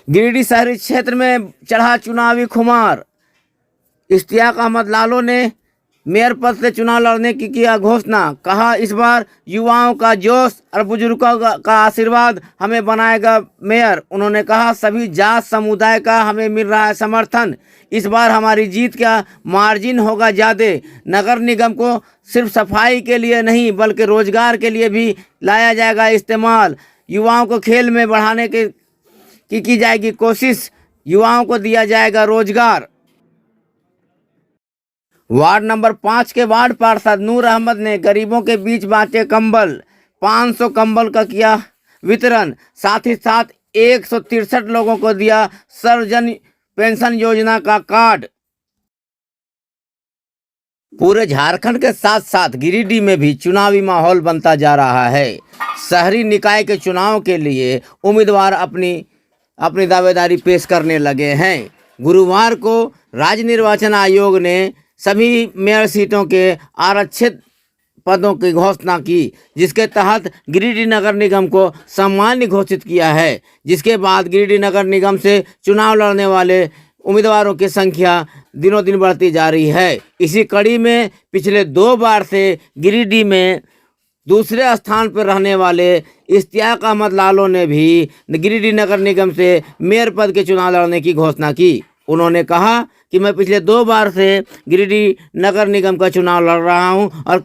गिरिडीह शहरी क्षेत्र में चढ़ा चुनावी खुमार। इश्तियाक अहमद लालो ने मेयर पद से चुनाव लड़ने की किया घोषणा। कहा, इस बार युवाओं का जोश और बुजुर्गों का आशीर्वाद हमें बनाएगा मेयर। उन्होंने कहा, सभी जात समुदाय का हमें मिल रहा है समर्थन। इस बार हमारी जीत का मार्जिन होगा ज़्यादा। नगर निगम को सिर्फ सफाई के लिए नहीं बल्कि रोजगार के लिए भी लाया जाएगा इस्तेमाल। युवाओं को खेल में बढ़ाने की जाएगी कोशिश। युवाओं को दिया जाएगा रोजगार। वार्ड नंबर 5 के वार्ड पार्षद नूर अहमद ने गरीबों के बीच बांटे कंबल। 500 कंबल का किया वितरण। साथ ही साथ 163 लोगों को दिया सर्वजन पेंशन योजना का कार्ड। पूरे झारखंड के साथ साथ गिरिडीह में भी चुनावी माहौल बनता जा रहा है। शहरी निकाय के चुनाव के लिए उम्मीदवार अपनी दावेदारी पेश करने लगे हैं। गुरुवार को राज्य निर्वाचन आयोग ने सभी मेयर सीटों के आरक्षित पदों की घोषणा की, जिसके तहत गिरिडीह नगर निगम को सामान्य घोषित किया है। जिसके बाद गिरिडीह नगर निगम से चुनाव लड़ने वाले उम्मीदवारों की संख्या दिनों दिन बढ़ती जा रही है। इसी कड़ी में पिछले 2 बार से गिरिडीह में दूसरे स्थान पर रहने वाले इश्तियाक अहमद लालो ने भी गिरिडीह नगर निगम से मेयर पद के चुनाव लड़ने की घोषणा की। उन्होंने कहा कि मैं पिछले 2 बार से गिरिडीह नगर निगम का चुनाव लड़ रहा हूं और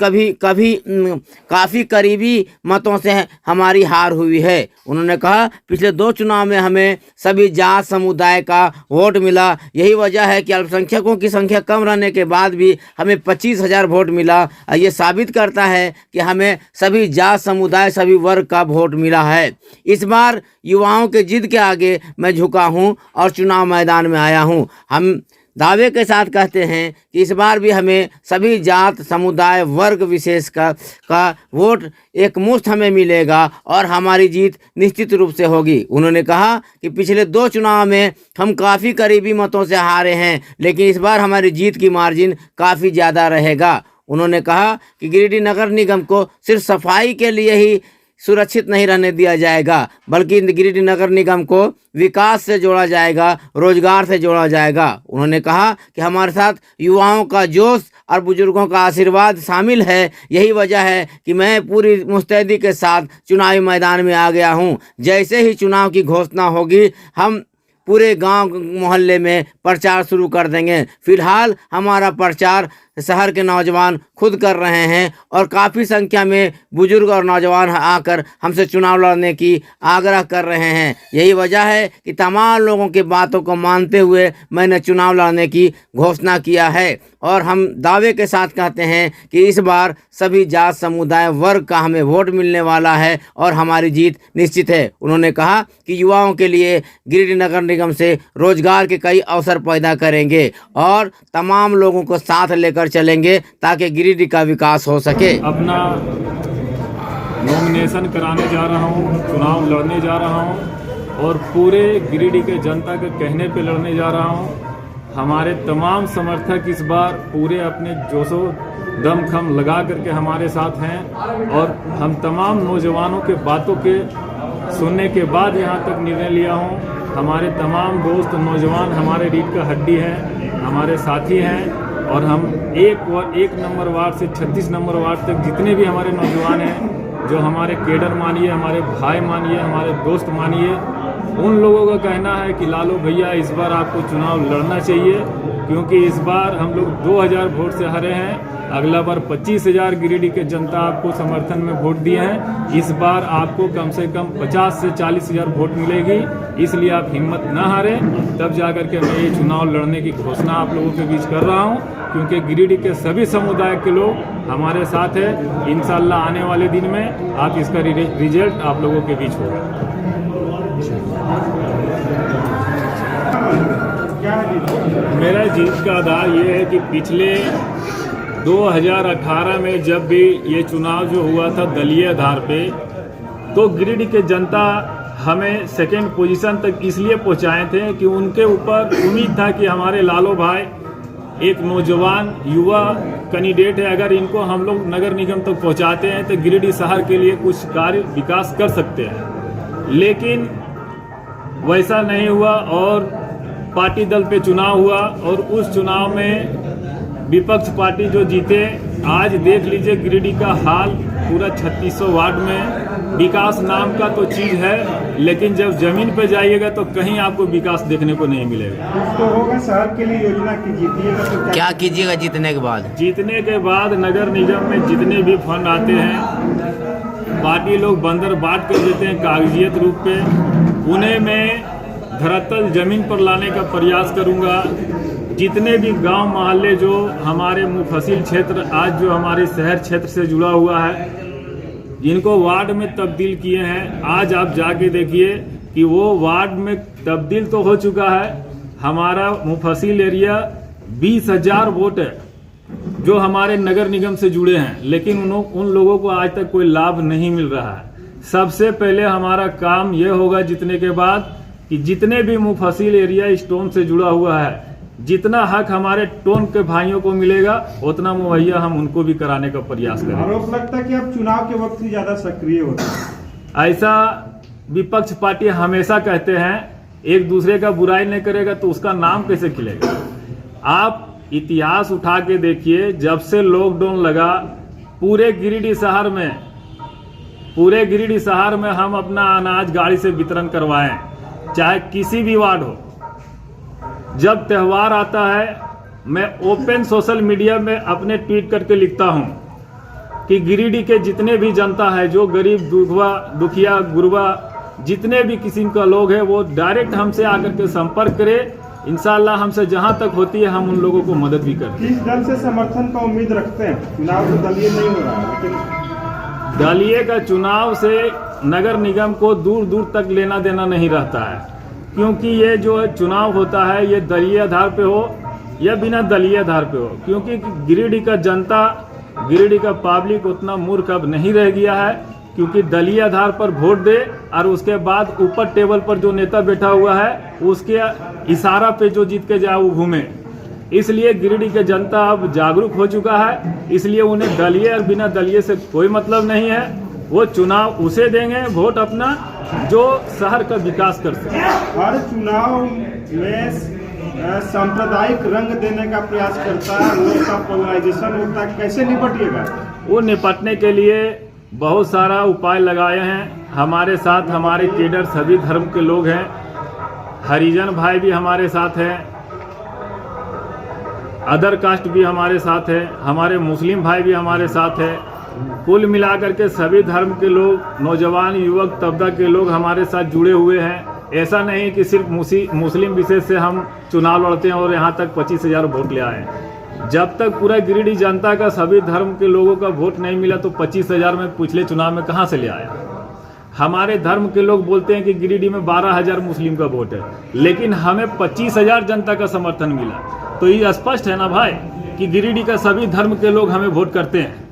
काफ़ी करीबी मतों से हमारी हार हुई है। उन्होंने कहा, पिछले 2 चुनाव में हमें सभी जात समुदाय का वोट मिला। यही वजह है कि अल्पसंख्यकों की संख्या कम रहने के बाद भी हमें 25,000 वोट मिला। ये साबित करता है कि हमें सभी जात समुदाय सभी वर्ग का वोट मिला है। इस बार युवाओं के जिद के आगे मैं झुका हूं और चुनाव मैदान में आया हूं। हम दावे के साथ कहते हैं कि इस बार भी हमें सभी जात समुदाय वर्ग विशेष का वोट एक मुश्त हमें मिलेगा और हमारी जीत निश्चित रूप से होगी। उन्होंने कहा कि पिछले 2 चुनाव में हम काफ़ी करीबी मतों से हारे हैं, लेकिन इस बार हमारी जीत की मार्जिन काफ़ी ज़्यादा रहेगा। उन्होंने कहा कि गिरिडीह नगर निगम को सिर्फ सफाई के लिए ही सुरक्षित नहीं रहने दिया जाएगा, बल्कि गिरिडीह नगर निगम को विकास से जोड़ा जाएगा, रोजगार से जोड़ा जाएगा। उन्होंने कहा कि हमारे साथ युवाओं का जोश और बुजुर्गों का आशीर्वाद शामिल है। यही वजह है कि मैं पूरी मुस्तैदी के साथ चुनावी मैदान में आ गया हूं। जैसे ही चुनाव की घोषणा होगी, हम पूरे गांव मोहल्ले में प्रचार शुरू कर देंगे। फिलहाल हमारा प्रचार शहर के नौजवान खुद कर रहे हैं और काफ़ी संख्या में बुजुर्ग और नौजवान आकर हमसे चुनाव लड़ने की आग्रह कर रहे हैं। यही वजह है कि तमाम लोगों की बातों को मानते हुए मैंने चुनाव लड़ने की घोषणा किया है और हम दावे के साथ कहते हैं कि इस बार सभी जात समुदाय वर्ग का हमें वोट मिलने वाला है और हमारी जीत निश्चित है। उन्होंने कहा कि युवाओं के लिए गिरिडीह नगर निगम से रोजगार के कई अवसर पैदा करेंगे और तमाम लोगों को साथ लेकर चलेंगे ताकि गिरिडीह का विकास हो सके। अपना नॉमिनेशन कराने जा रहा हूँ, चुनाव लड़ने जा रहा हूँ और पूरे गिरिडीह के जनता के कहने पे लड़ने जा रहा हूँ। हमारे तमाम समर्थक इस बार पूरे अपने जोशो दम खम लगा करके हमारे साथ हैं और हम तमाम नौजवानों के बातों के सुनने के बाद यहाँ तक निर्णय लिया हूँ। हमारे तमाम दोस्त नौजवान हमारे रीढ़ का हड्डी हैं, हमारे साथी हैं और हम एक नंबर वार्ड से 36 नंबर वार्ड तक जितने भी हमारे नौजवान हैं, जो हमारे केडर मानिए, हमारे भाई मानिए, हमारे दोस्त मानिए, उन लोगों का कहना है कि लालू भैया इस बार आपको चुनाव लड़ना चाहिए, क्योंकि इस बार हम लोग 2000 वोट से हारे हैं। अगला बार 25,000 गिरिडीह के जनता आपको समर्थन में वोट दिए हैं। इस बार आपको कम से कम 50 से 40,000 वोट मिलेगी, इसलिए आप हिम्मत न हारें। तब जाकर के मैं ये चुनाव लड़ने की घोषणा आप लोगों के बीच कर रहा हूँ, क्योंकि गिरिडीह के सभी समुदाय के लोग हमारे साथ हैं। इंशाअल्लाह आने वाले दिन में आप इसका रिजल्ट आप लोगों के बीच होगा। मेरा जीत का आधार ये है कि पिछले 2018 में जब भी ये चुनाव जो हुआ था दलीय आधार पे, तो गिरिडीह के जनता हमें सेकेंड पोजीशन तक इसलिए पहुंचाए थे कि उनके ऊपर उम्मीद था कि हमारे लालू भाई एक नौजवान युवा कैंडिडेट है, अगर इनको हम लोग नगर निगम तक पहुंचाते हैं तो गिरिडीह शहर के लिए कुछ कार्य विकास कर सकते हैं। लेकिन वैसा नहीं हुआ और पार्टी दल पे चुनाव हुआ और उस चुनाव में विपक्ष पार्टी जो जीते। आज देख लीजिए गिरिडीह का हाल पूरा 3600 वार्ड में। विकास नाम का तो चीज़ है, लेकिन जब जमीन पे जाइएगा तो कहीं आपको विकास देखने को नहीं मिलेगा। तो होगा शहर के लिए योजना की जीतिएगा तो क्या कीजिएगा जीतने के बाद? जीतने के बाद नगर निगम में जितने भी फंड आते हैं पार्टी लोग बंदर बांट कर देते हैं कागजियत रूप पे, उन्हें मैं धरातल जमीन पर लाने का प्रयास करूंगा। जितने भी गांव मोहल्ले जो हमारे मुफस्सिल क्षेत्र आज जो हमारे शहर क्षेत्र से जुड़ा हुआ है, जिनको वार्ड में तब्दील किए हैं, आज आप जाके देखिए कि वो वार्ड में तब्दील तो हो चुका है। हमारा मुफस्सिल एरिया 20,000 वोट है जो हमारे नगर निगम से जुड़े हैं, लेकिन उन लोगों को आज तक कोई लाभ नहीं मिल रहा है। सबसे पहले हमारा काम यह होगा जीतने के बाद कि जितने भी मुफस्सिल एरिया स्टोन से जुड़ा हुआ है, जितना हक हमारे टोन के भाइयों को मिलेगा उतना मुहैया हम उनको भी कराने का प्रयास करेंगे। आरोप लगता है कि आप चुनाव के वक्त ही ज्यादा सक्रिय होते हैं। ऐसा विपक्ष पार्टी हमेशा कहते हैं, एक दूसरे का बुराई नहीं करेगा तो उसका नाम कैसे खिलेगा। आप इतिहास उठा के देखिए, जब से लॉकडाउन लगा पूरे गिरिडीह शहर में हम अपना अनाज गाड़ी से वितरण करवाएं, चाहे किसी भी वार्ड हो। जब त्यौहार आता है मैं ओपन सोशल मीडिया में अपने ट्वीट करके लिखता हूं कि गिरिडीह के जितने भी जनता है, जो गरीब दुखिया गुरबा जितने भी किस्म का लोग है, वो डायरेक्ट हमसे आकर के संपर्क करे। इंशाल्लाह हमसे जहां तक होती है हम उन लोगों को मदद भी करते हैं। किस दल से समर्थन का उम्मीद रखते हैं? चुनाव तो दलीय नहीं हो रहा है, लेकिन दलीय का चुनाव से नगर निगम को दूर दूर तक लेना देना नहीं रहता है, क्योंकि ये जो चुनाव होता है ये दलीय आधार पे हो या बिना दलीय आधार पे हो। क्योंकि गिरिडीह का जनता, गिरिडीह का पब्लिक उतना मूर्ख अब नहीं रह गया है, क्योंकि दलीय आधार पर वोट दे और उसके बाद ऊपर टेबल पर जो नेता बैठा हुआ है उसके इशारा पे जो जीत के जाए वो घूमे। इसलिए गिरिडीह की जनता अब जागरूक हो चुका है, इसलिए उन्हें दलीय और बिना दलीय से कोई मतलब नहीं है। वो चुनाव उसे देंगे वोट अपना जो शहर का विकास कर सके। हर चुनाव में सांप्रदायिक रंग देने का प्रयास करता है, लोग का पोलराइजेशन होता है, कैसे निपटिएगा? वो निपटने के लिए बहुत सारा उपाय लगाए हैं। हमारे साथ हमारे केडर सभी धर्म के लोग हैं, हरिजन भाई भी हमारे साथ हैं, अदर कास्ट भी हमारे साथ है, हमारे मुस्लिम भाई भी हमारे साथ है। कुल मिलाकर के सभी धर्म के लोग, नौजवान युवक तबका के लोग हमारे साथ जुड़े हुए हैं। ऐसा नहीं कि सिर्फ मुस्लिम विशेष से हम चुनाव लड़ते हैं और यहाँ तक 25,000 वोट ले आए। जब तक पूरा गिरिडीह जनता का सभी धर्म के लोगों का वोट नहीं मिला तो 25,000 में पिछले चुनाव में कहाँ से ले आया। हमारे धर्म के लोग बोलते हैं कि गिरिडीह में 12,000 मुस्लिम का वोट है, लेकिन हमें 25,000 जनता का समर्थन मिला। तो ये स्पष्ट है ना भाई कि गिरिडीह का सभी धर्म के लोग हमें वोट करते हैं।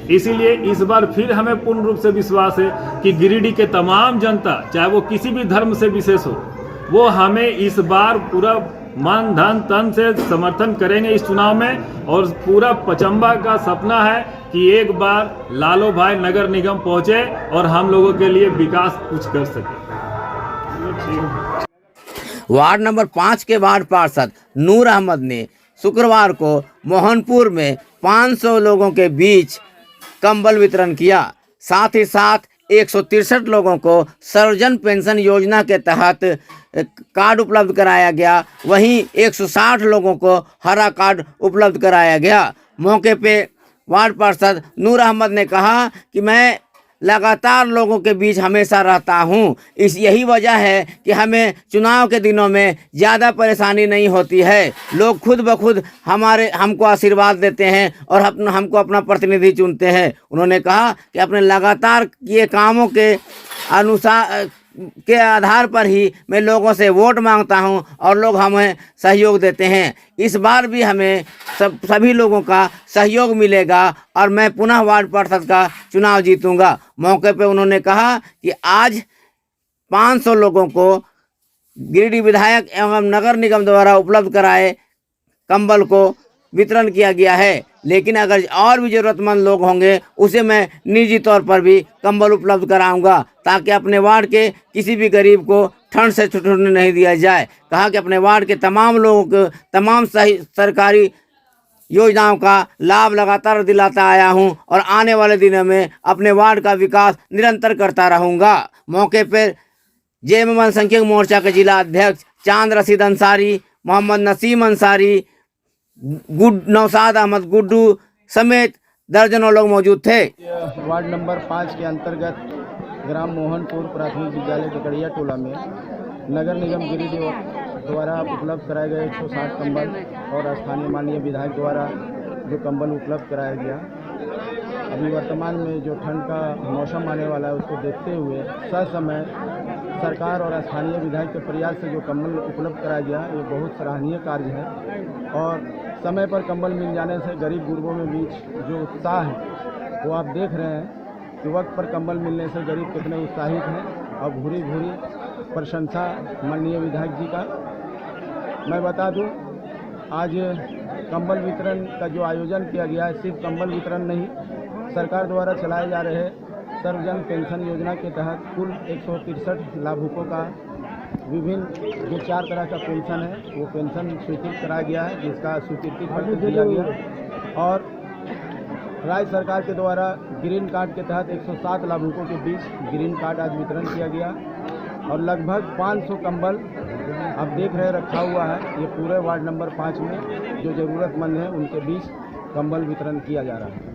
इसीलिए इस बार फिर हमें पूर्ण रूप से विश्वास है कि गिरिडीह के तमाम जनता, चाहे वो किसी भी धर्म से विशेष हो, वो हमें इस बार पूरा मन धन तन से समर्थन करेंगे इस चुनाव में। और पूरा पचम्बा का सपना है कि एक बार लालू भाई नगर निगम पहुंचे और हम लोगों के लिए विकास कुछ कर सके। वार्ड नंबर 5 के वार्ड पार्षद नूर अहमद ने शुक्रवार को मोहनपुर में 500 लोगों के बीच कंबल वितरण किया। साथ ही साथ 163 लोगों को सर्वजन पेंशन योजना के तहत कार्ड उपलब्ध कराया गया। वहीं 160 लोगों को हरा कार्ड उपलब्ध कराया गया। मौके पे वार्ड पार्षद नूर अहमद ने कहा कि मैं लगातार लोगों के बीच हमेशा रहता हूं, यही वजह है कि हमें चुनाव के दिनों में ज़्यादा परेशानी नहीं होती है। लोग खुद ब खुद हमको आशीर्वाद देते हैं और हमको अपना प्रतिनिधि चुनते हैं। उन्होंने कहा कि अपने लगातार किए कामों के अनुसार के आधार पर ही मैं लोगों से वोट मांगता हूं और लोग हमें सहयोग देते हैं। इस बार भी हमें सभी लोगों का सहयोग मिलेगा और मैं पुनः वार्ड पार्षद का चुनाव जीतूंगा। मौके पे उन्होंने कहा कि आज 500 लोगों को गिरिडीह विधायक एवं नगर निगम द्वारा उपलब्ध कराए कंबल को वितरण किया गया है। लेकिन अगर और भी ज़रूरतमंद लोग होंगे उसे मैं निजी तौर पर भी कंबल उपलब्ध कराऊंगा, ताकि अपने वार्ड के किसी भी गरीब को ठंड से छूटने नहीं दिया जाए। कहा कि अपने वार्ड के तमाम लोगों को तमाम सही सरकारी योजनाओं का लाभ लगातार दिलाता आया हूं और आने वाले दिनों में अपने वार्ड का विकास निरंतर करता रहूंगा। मौके पर जेएमएम अल्पसंख्यक मोर्चा के जिला अध्यक्ष चांद रशीद अंसारी, मोहम्मद नसीम अंसारी, नौशाद अहमद गुड्डू समेत दर्जनों लोग मौजूद थे। वार्ड नंबर 5 के अंतर्गत ग्राम मोहनपुर प्राथमिक विद्यालय ककड़िया टोला में नगर निगम गिरिडीह द्वारा उपलब्ध कराए गए 160 कंबल और स्थानीय माननीय विधायक द्वारा जो कंबल उपलब्ध कराया गया, अभी वर्तमान में जो ठंड का मौसम आने वाला है उसको देखते हुए ससमय सरकार और स्थानीय विधायक के प्रयास से जो कंबल उपलब्ध कराया गया, ये बहुत सराहनीय कार्य है। और समय पर कंबल मिल जाने से गरीब गुरबों में बीच जो उत्साह है वो आप देख रहे हैं कि वक्त पर कंबल मिलने से गरीब कितने उत्साहित हैं और भूरी भूरी प्रशंसा माननीय विधायक जी का। मैं बता दूं, आज कंबल वितरण का जो आयोजन किया गया है, सिर्फ कंबल वितरण नहीं, सरकार द्वारा चलाए जा रहे सर्वजन पेंशन योजना के तहत कुल 163 लाभुकों का विभिन्न जो 4 तरह का पेंशन है वो पेंशन स्वीकृत कराया गया है, जिसका स्वीकृति पत्र दिया गया। और राज्य सरकार के द्वारा ग्रीन कार्ड के तहत 107 लाभुकों के बीच ग्रीन कार्ड आज वितरण किया गया और लगभग 500 कंबल आप देख रहे रखा हुआ है। ये पूरे वार्ड नंबर 5 में जो ज़रूरतमंद हैं उनके बीच कंबल वितरण किया जा रहा है।